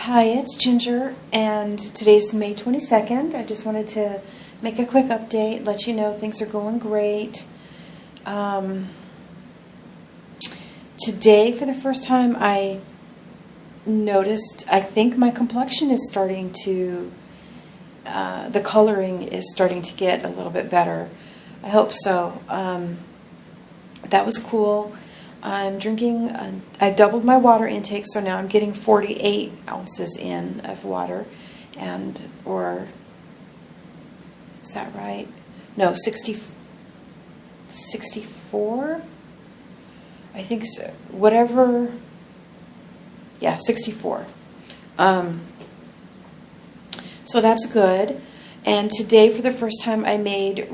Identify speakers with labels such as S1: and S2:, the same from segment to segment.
S1: Hi, it's Ginger, and today's May 22nd. I just wanted to make a quick update, let you know things are going great. Today, for the first time, I noticed, I think my complexion is starting to, the coloring is starting to get a little bit better. I hope so. That was cool. I'm drinking, I doubled my water intake, so now I'm getting 48 ounces in of water, or, is that right? No, 64? I think so. Whatever, yeah, 64. So that's good. And today, for the first time, I made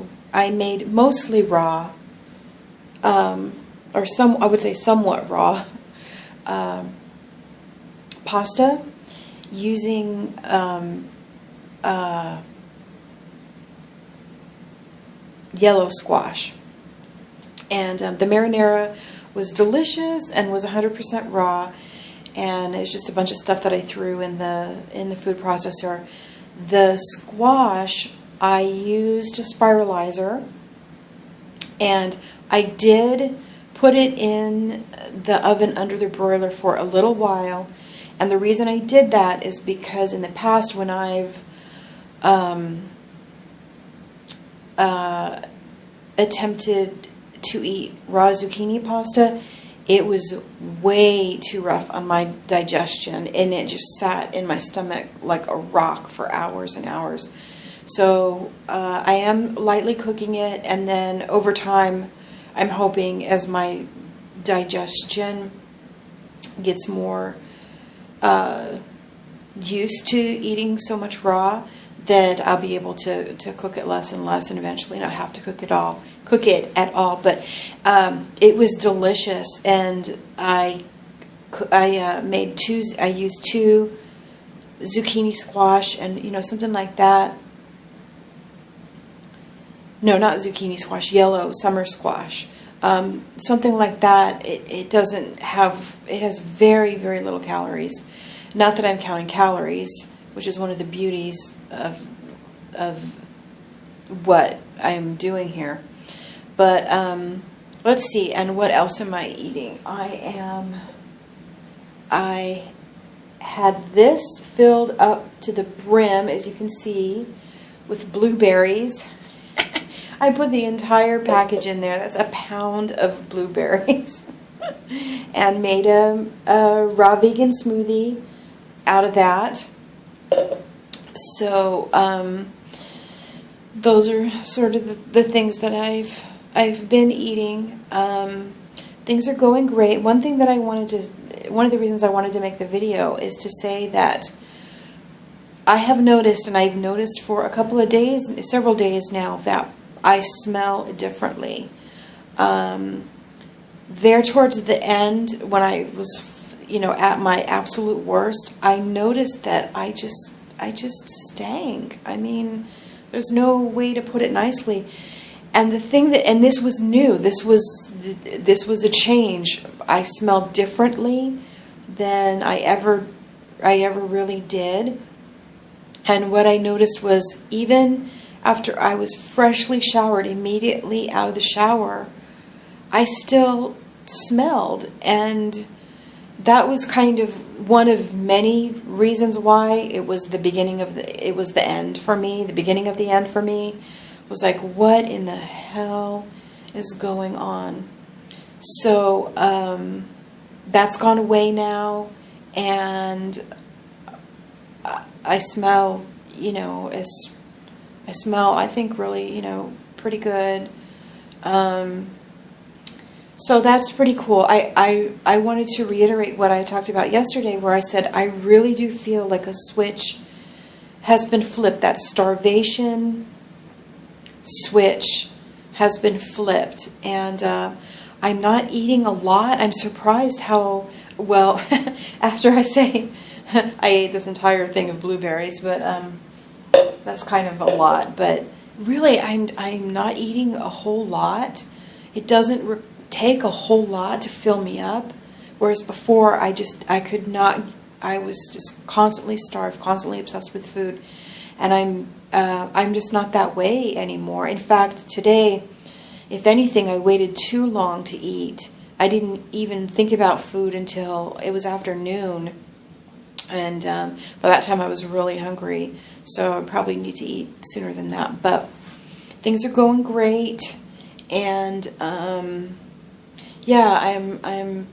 S1: mostly raw, or I would say somewhat raw, pasta using yellow squash. And the marinara was delicious and was 100% raw, and it was just a bunch of stuff that I threw in the food processor. The squash, I used a spiralizer, and I did put it in the oven under the broiler for a little while. And the reason I did that is because in the past, when I've attempted to eat raw zucchini pasta, it was way too rough on my digestion, and it just sat in my stomach like a rock for hours and hours. So I am lightly cooking it, and then over time, I'm hoping as my digestion gets more used to eating so much raw, that I'll be able to cook it less and less, and eventually not have to cook it at all. But it was delicious, and I used 2 zucchini squash, and something like that. No, not zucchini squash, yellow summer squash. Something like that. It has very, very little calories. Not that I'm counting calories, which is one of the beauties of what I'm doing here. But let's see, and what else am I eating? I had this filled up to the brim, as you can see, with blueberries. I put the entire package in there. That's a pound of blueberries. And made a raw vegan smoothie out of that. So those are sort of the things that I've been eating. Things are going great. One of the reasons I wanted to make the video is to say that I have noticed, and I've noticed for a couple of days, several days now, that I smell differently. There towards the end, when I was, at my absolute worst, I noticed that I just stank. I mean, there's no way to put it nicely. And the thing and this was new. This was a change. I smelled differently than I ever really did. And what I noticed was, even after I was freshly showered, immediately out of the shower, I still smelled. And that was kind of one of many reasons why it was the end for me. The beginning of the end for me was like, what in the hell is going on? So that's gone away now, and I smell, I think, really, pretty good. So that's pretty cool. I wanted to reiterate what I talked about yesterday, where I said I really do feel like a switch has been flipped. That starvation switch has been flipped. And I'm not eating a lot. I'm surprised how well, after I say I ate this entire thing of blueberries, but that's kind of a lot. But really, I'm not eating a whole lot. It doesn't take a whole lot to fill me up, whereas before I could not I was just constantly starved, constantly obsessed with food, and I'm just not that way anymore. In fact, today, if anything, I waited too long to eat. I didn't even think about food until it was afternoon, and by that time I was really hungry, so I probably need to eat sooner than that. But things are going great, and yeah,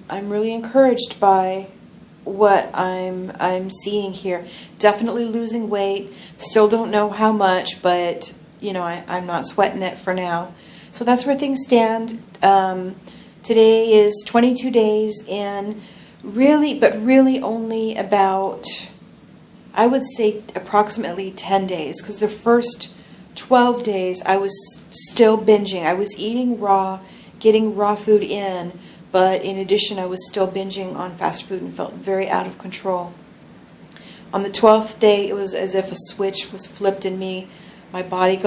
S1: I'm really encouraged by what I'm seeing here. Definitely losing weight. Still don't know how much, but you know, I'm not sweating it for now. So that's where things stand. Today is 22 days in, but really only about, I would say approximately 10 days, because the first 12 days I was still binging. I was eating raw, getting raw food in, but in addition I was still binging on fast food and felt very out of control. On the 12th day, it was as if a switch was flipped in me. My body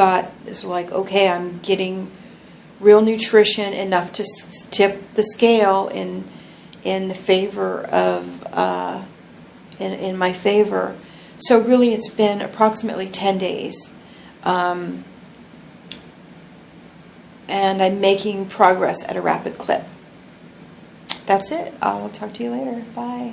S1: is like, okay, I'm getting real nutrition, enough to tip the scale in the favor of in my favor. So really, it's been approximately 10 days, and I'm making progress at a rapid clip. That's it. I'll talk to you later. Bye.